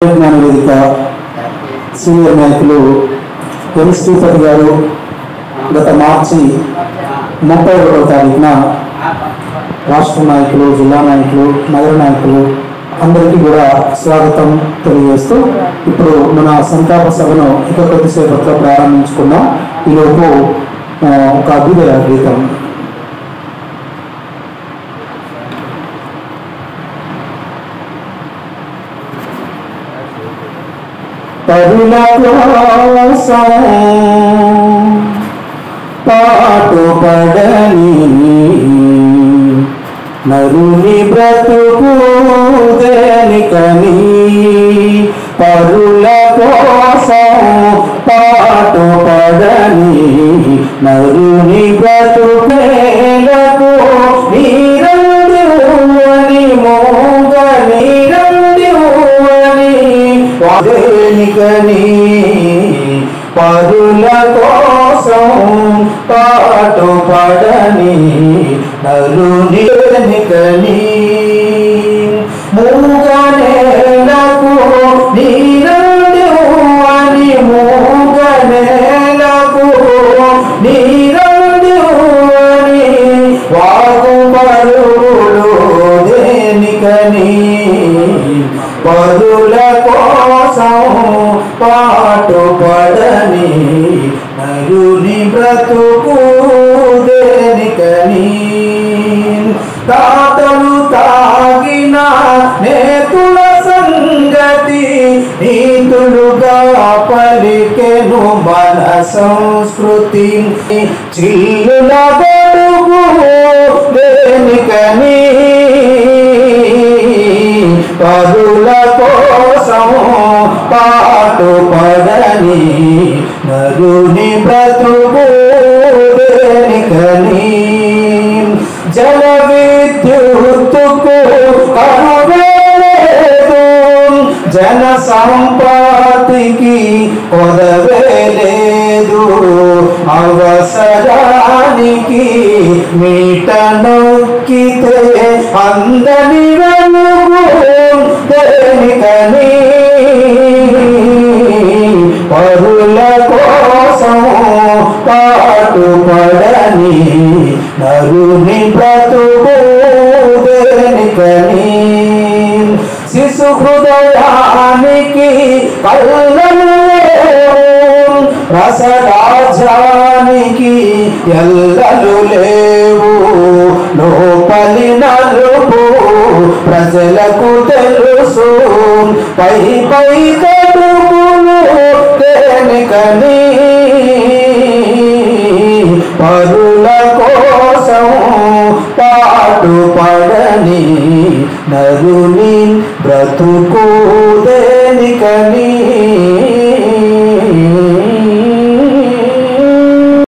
జ్ఞాన వేదిక సీనియర్ నాయకులు ఎన్ శ్రీపతి గారు గత మార్చి 31వ తారీఖున రాష్ట్ర నాయకులు, జిల్లా నాయకులు, నగర నాయకులు అందరికీ కూడా స్వాగతం తెలియజేస్తూ ఇప్పుడు మన సంతాప సభను ఇక కొద్దిసేపట్లో ప్రారంభించుకున్నాం. ఈలోపు ఒక అభ్యుదయ గీతం. పరుల కోసం పాటుపడని నరుని బ్రతుకు దేనికని, పరుల కోసం పాటుపడని నరుని బ్రతుకేలకు నీరందివని మోగ నీరందివని దేనికని, పరుల కోసం పాటుపడని నరుని దేనికని, మూగనేలకు నీరందివని మూగనేలకు నీరందివని వాగు పరులు దేనికని, పరుల కోసం పాటుపడని నరుని బ్రతుకు దేనికని, తాతలు తాగిన నేతుల సంగతి నీతులుగా పలికెను మన సంస్కృతి, చిల్లుల బడుగు దేనికని, పరుల కోసం పాటుపడని నరుని బ్రతుకు దేనికని, జల విద్యుత్తుకు కరువేలేదు, జన సంపత్తికి కొదవేలేదు, అవసరానికి మీట నొక్కితే అందని వెలుగు దేనికని, పరుల కోసం పాటుపడని నరుని బ్రతుకు దేనికని, శిశు హృదయానికి కళ్ళను లేవు, రసరాజ్యానికి ఎల్లలు లేవు, లోపలి నలుపు ప్రజలకు తెలుసు, పై పై కడుపులు దేనికని, పరుల కోసం పాటుపడని నరుని బ్రతుకు